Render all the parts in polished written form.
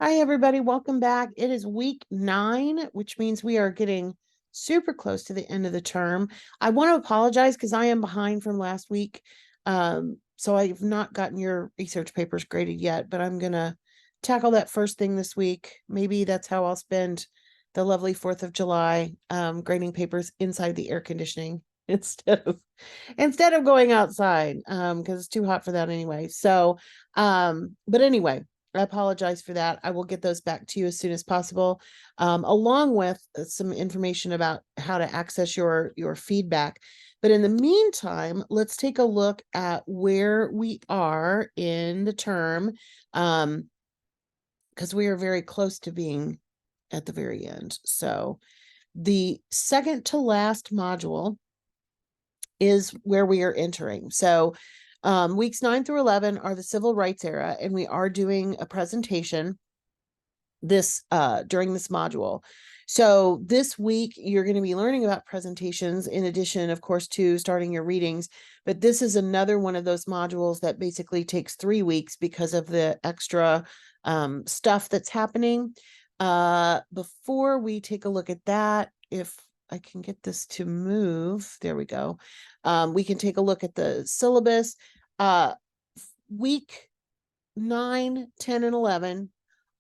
Hi, everybody. Welcome back. It is week 9, which means we are getting super close to the end of the term. I want to apologize because I am behind from last week. So I've not gotten your research papers graded yet, but I'm going to tackle that first thing this week. Maybe that's how I'll spend the lovely 4th of July, grading papers inside the air conditioning instead of going outside, because it's too hot for that anyway. So, but anyway, I apologize for that. I will get those back to you as soon as possible, along with some information about how to access your feedback. But in the meantime, let's take a look at where we are in the term, because we are very close to being at the very end. So the second to last module is where we are entering. So weeks 9 through 11 are the civil rights era, and we are doing a presentation during this module. So this week you're going to be learning about presentations in addition, of course, to starting your readings. But this is another one of those modules that basically takes 3 weeks because of the extra stuff that's happening. Before we take a look at that, if I can get this to move, there we go. We can take a look at the syllabus. Week 9, 10, and 11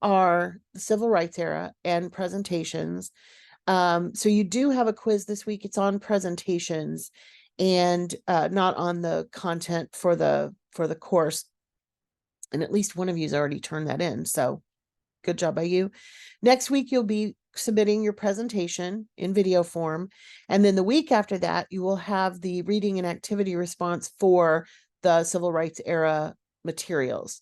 are the civil rights era and presentations. So you do have a quiz this week. It's on presentations and not on the content for the course. And at least one of you has already turned that in. So good job by you. Next week, you'll be submitting your presentation in video form. And then the week after that, you will have the reading and activity response for the civil rights era materials.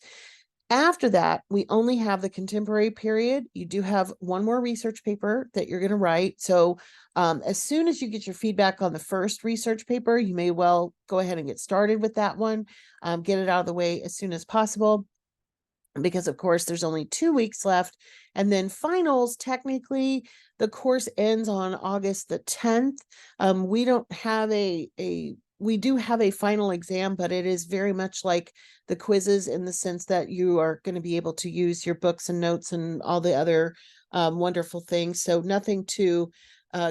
After that, we only have the contemporary period. You do have one more research paper that you're going to write. So as soon as you get your feedback on the first research paper, you may well go ahead and get started with that one. Get it out of the way as soon as possible, because of course there's only 2 weeks left. And then finals, technically the course ends on August the 10th. We don't have we do have a final exam, but it is very much like the quizzes in the sense that you are going to be able to use your books and notes and all the other wonderful things. So nothing to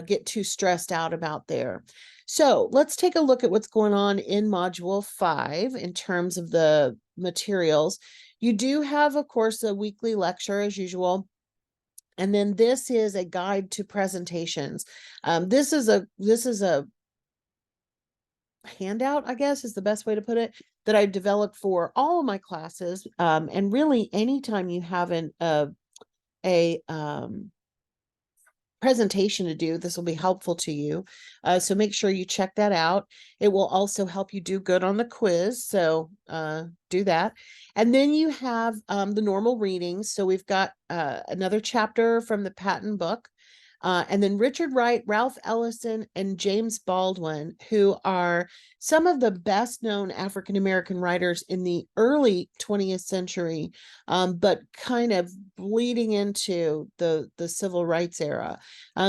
get too stressed out about there. So let's take a look at what's going on in Module 5 in terms of the materials. You do have, of course, a weekly lecture as usual. And then this is a guide to presentations. This is a handout, I guess is the best way to put it, that I developed for all of my classes. And really, anytime you have a presentation to do, this will be helpful to you. So make sure you check that out. It will also help you do good on the quiz. So do that. And then you have the normal readings. So we've got another chapter from the Patton book. And then Richard Wright, Ralph Ellison, and James Baldwin, who are some of the best known African-American writers in the early 20th century, but kind of bleeding into the civil rights era.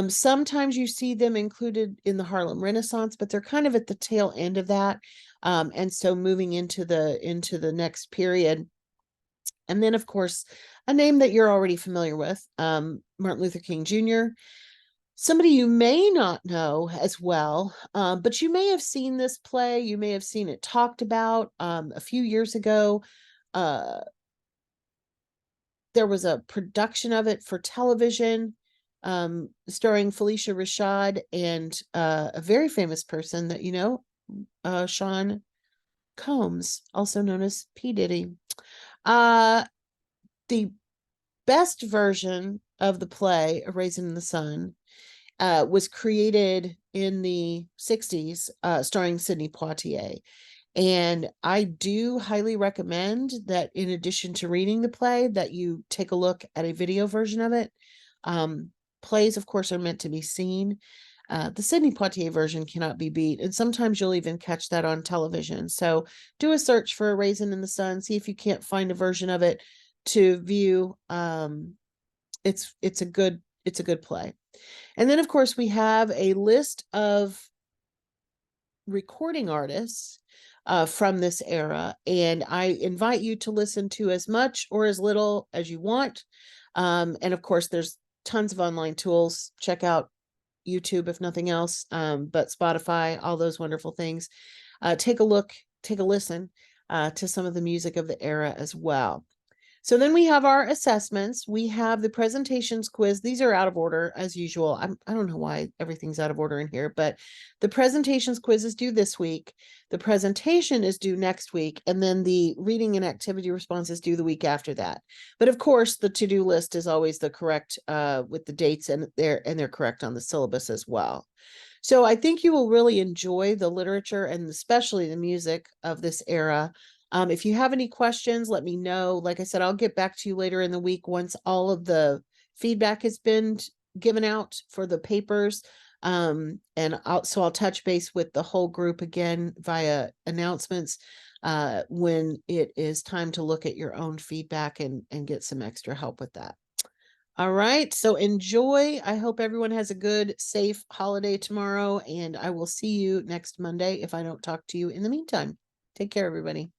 Sometimes you see them included in the Harlem Renaissance, but they're kind of at the tail end of that. And so moving into the next period. And then, of course, a name that you're already familiar with, Martin Luther King Jr., somebody you may not know as well, but you may have seen this play. You may have seen it talked about a few years ago. There was a production of it for television, starring Felicia Rashad and a very famous person that you know, Sean Combs, also known as P. Diddy. The best version of the play, A Raisin in the Sun, was created in the 60s, starring Sidney Poitier. And I do highly recommend that in addition to reading the play, that you take a look at a video version of it. Plays, of course, are meant to be seen. The Sidney Poitier version cannot be beat. And sometimes you'll even catch that on television. So do a search for A Raisin in the Sun. See if you can't find a version of it to view. It's a good play. And then, of course, we have a list of recording artists from this era. And I invite you to listen to as much or as little as you want. And of course, there's tons of online tools. Check out YouTube, if nothing else, but Spotify, all those wonderful things. Take a look, take a listen to some of the music of the era as well. So then we have our assessments. We have the presentations quiz. These are out of order as usual. I don't know why everything's out of order in here, but the presentations quiz is due this week. The presentation is due next week. And then the reading and activity response is due the week after that. But of course, the to-do list is always the correct with the dates, and they're correct on the syllabus as well. So I think you will really enjoy the literature and especially the music of this era. If you have any questions, let me know. Like I said, I'll get back to you later in the week once all of the feedback has been given out for the papers. And I'll touch base with the whole group again via announcements when it is time to look at your own feedback and get some extra help with that. All right, so enjoy. I hope everyone has a good, safe holiday tomorrow, and I will see you next Monday if I don't talk to you in the meantime. Take care, everybody.